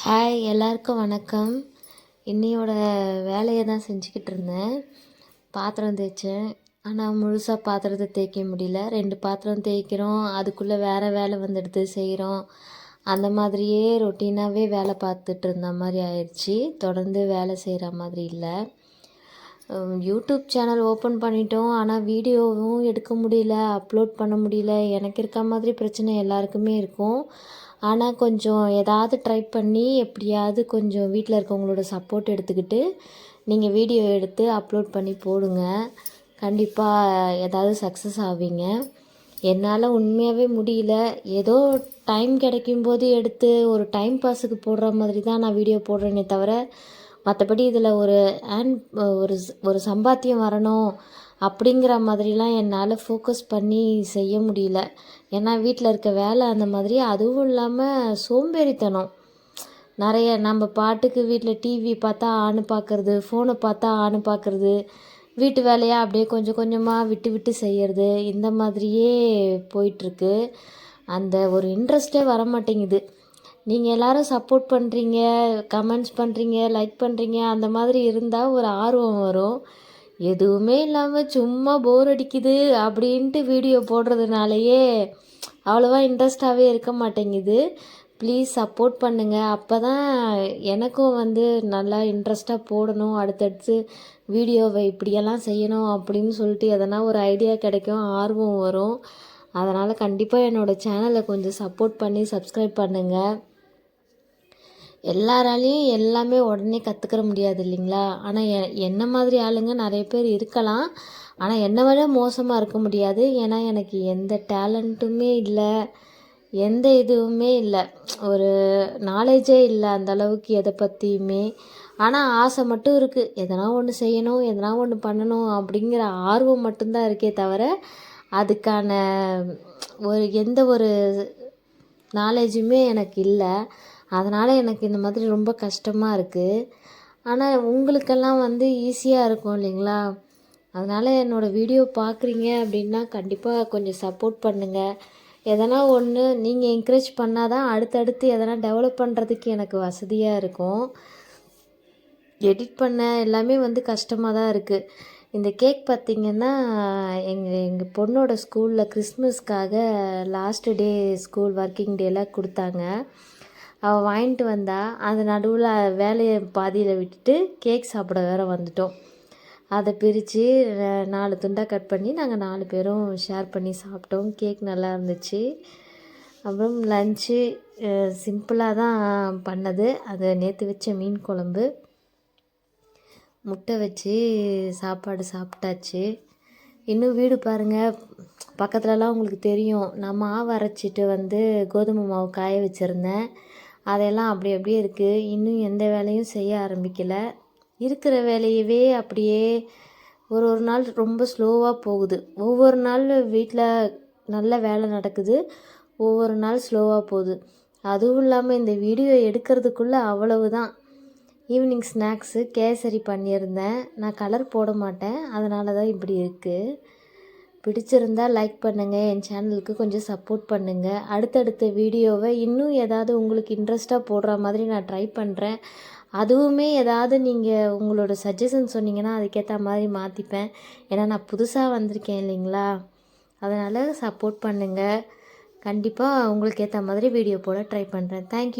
Hi எல்லாருக்கும் வணக்கம். இன்னையோட வேலையை தான் செஞ்சுக்கிட்டு இருந்தேன். பாத்திரம் தேய்ச்சேன். ஆனால் முழுசாக பாத்திரத்தை தேய்க்க முடியல. 2 பாத்திரம் தேய்க்கிறோம், அதுக்குள்ளே வேறு வேலை வந்துடுது செய்கிறோம். அந்த மாதிரியே ரொட்டீனாகவே வேலை பார்த்துட்டு இருந்த மாதிரி ஆயிடுச்சு. தொடர்ந்து வேலை செய்கிற மாதிரி இல்லை. யூடியூப் சேனல் ஓப்பன் பண்ணிட்டோம், ஆனால் வீடியோவும் எடுக்க முடியல, அப்லோட் பண்ண முடியல. எனக்கு இருக்க மாதிரி பிரச்சனை எல்லாருக்குமே இருக்கும். ஆனால் கொஞ்சம் ஏதாவது ட்ரை பண்ணி எப்படியாவது கொஞ்சம் வீட்டில் இருக்கவங்களோட சப்போர்ட் எடுத்துக்கிட்டு நீங்கள் வீடியோ எடுத்து அப்லோட் பண்ணி போடுங்க. கண்டிப்பாக ஏதாவது சக்ஸஸ் ஆவீங்க. என்னால் உண்மையாகவே முடியல. ஏதோ டைம் கிடைக்கும்போது எடுத்து ஒரு டைம் பாஸுக்கு போடுற மாதிரி தான் நான் வீடியோ போடுறேனே தவிர, மற்றபடி இதில் ஒரு சம்பாத்தியம் வரணும் அப்படிங்கிற மாதிரிலாம் என்னால் ஃபோக்கஸ் பண்ணி செய்ய முடியல. ஏன்னா வீட்டில் இருக்க வேலை அந்த மாதிரி. அதுவும் இல்லாமல் சோம்பேறித்தனம் நிறைய. நம்ம பாட்டுக்கு வீட்டில் டிவி பார்த்தா ஆணு பார்க்குறது, ஃபோனை பார்த்தா ஆணு பார்க்குறது, வீட்டு வேலையாக அப்படியே கொஞ்சம் கொஞ்சமாக விட்டு விட்டு செய்கிறது, இந்த மாதிரியே போயிட்டுருக்கு. அந்த ஒரு இன்ட்ரெஸ்ட்டே வர மாட்டேங்குது. நீங்கள் எல்லோரும் சப்போர்ட் பண்ணுறீங்க, கமெண்ட்ஸ் பண்ணுறீங்க, லைக் பண்ணுறீங்க, அந்த மாதிரி இருந்தால் ஒரு ஆர்வம் வரும். எதுவுமே இல்லாமல் சும்மா போர் அடிக்குது அப்படின்ட்டு வீடியோ போடுறதுனாலையே அவ்வளோவா இன்ட்ரெஸ்டாகவே இருக்க மாட்டேங்குது. ப்ளீஸ் சப்போர்ட் பண்ணுங்கள். அப்போ தான் எனக்கும் நல்லா இன்ட்ரெஸ்ட்டாக போடணும், அடுத்தடுத்து வீடியோவை இப்படியெல்லாம் செய்யணும் அப்படின்னு சொல்லிட்டு எதனா ஒரு ஐடியா கிடைக்கும், ஆர்வம் வரும். அதனால் கண்டிப்பாக என்னோடய சேனலை கொஞ்சம் சப்போர்ட் பண்ணி சப்ஸ்கிரைப் பண்ணுங்கள். எல்லாராலையும் எல்லாமே உடனே கற்றுக்கிற முடியாது இல்லைங்களா? ஆனால் என்ன மாதிரி ஆளுங்க நிறைய பேர் இருக்கலாம். ஆனால் என்னை விட மோசமாக இருக்க முடியாது. ஏன்னா எனக்கு எந்த டேலண்ட்டுமே இல்லை, எந்த இதுவுமே இல்லை, ஒரு நாலேஜே இல்லை அந்த அளவுக்கு எதை பற்றியுமே. ஆனால் ஆசை மட்டும் இருக்குது, எதனா ஒன்று செய்யணும், எதனா ஒன்று பண்ணணும் அப்படிங்கிற ஆர்வம் மட்டும்தான் இருக்கே தவிர, அதுக்கான எந்த ஒரு நாலேஜுமே எனக்கு இல்லை. அதனால் எனக்கு இந்த மாதிரி ரொம்ப கஷ்டமாக இருக்குது. ஆனால் உங்களுக்கெல்லாம் ஈஸியாக இருக்கும் இல்லைங்களா? அதனால் என்னோடய வீடியோ பார்க்குறீங்க அப்படின்னா கண்டிப்பாக கொஞ்சம் சப்போர்ட் பண்ணுங்கள். எதனா ஒன்று நீங்கள் என்கரேஜ் பண்ணால் தான் அடுத்தடுத்து எதனா டெவலப் பண்ணுறதுக்கு எனக்கு வசதியாக இருக்கும். எடிட் பண்ண எல்லாமே கஷ்டமாக தான் இருக்குது. இந்த கேக் பார்த்திங்கன்னா எங்கள் பொண்ணோட ஸ்கூலில் கிறிஸ்மஸ்க்காக லாஸ்ட் டே ஸ்கூல் ஒர்க்கிங் டேலாம் கொடுத்தாங்க. அவள் வாங்கிட்டு வந்தா. அது நடுவில் வேலையை பாதியில் விட்டுட்டு கேக் சாப்பிட வேறு வந்துட்டோம். அதை பிரித்து 4 துண்டாக கட் பண்ணி நாங்கள் 4 பேரும் ஷேர் பண்ணி சாப்பிட்டோம். கேக் நல்லா இருந்துச்சு. அப்புறம் லன்ச்சு சிம்பிளாக தான் பண்ணது. அது நேற்று வச்ச மீன் குழம்பு, முட்டை வச்சு சாப்பாடு சாப்பிட்டாச்சு. இன்னும் வீடு பாருங்கள், பக்கத்துலலாம் உங்களுக்கு தெரியும், நான் மாவு அரைச்சிட்டு கோதுமை மாவு காய வச்சுருந்தேன். அதெல்லாம் அப்படி அப்படியே இருக்குது. இன்னும் எந்த வேலையும் செய்ய ஆரம்பிக்கலை. இருக்கிற வேலையவே அப்படியே ஒரு நாள் ரொம்ப ஸ்லோவாக போகுது. ஒவ்வொரு நாள் வீட்டில் நல்ல வேலை நடக்குது, ஒவ்வொரு நாள் ஸ்லோவாக போகுது. அதுவும் இல்லாமல் இந்த வீடியோ எடுக்கிறதுக்குள்ளே அவ்வளவு தான். ஈவினிங் ஸ்நாக்ஸு கேசரி பண்ணியிருந்தேன். நான் கலர் போட மாட்டேன், அதனால தான் இப்படி இருக்குது. பிடிச்சிருந்தால் லைக் பண்ணுங்கள், என் சேனலுக்கு கொஞ்சம் சப்போர்ட் பண்ணுங்கள். அடுத்தடுத்த வீடியோவை இன்னும் ஏதாவது உங்களுக்கு இன்ட்ரெஸ்ட்டாக போடுற மாதிரி நான் ட்ரை பண்ணுறேன். அதுவுமே ஏதாவது நீங்கள் உங்களோட சஜஷன் சொன்னீங்கன்னா அதுக்கேற்ற மாதிரி மாற்றிப்பேன். ஏன்னா நான் புதுசாக வந்திருக்கேன் இல்லைங்களா? அதனால் சப்போர்ட் பண்ணுங்கள். கண்டிப்பாக உங்களுக்கு ஏற்ற மாதிரி வீடியோ போட ட்ரை பண்ணுறேன். தேங்க்யூ.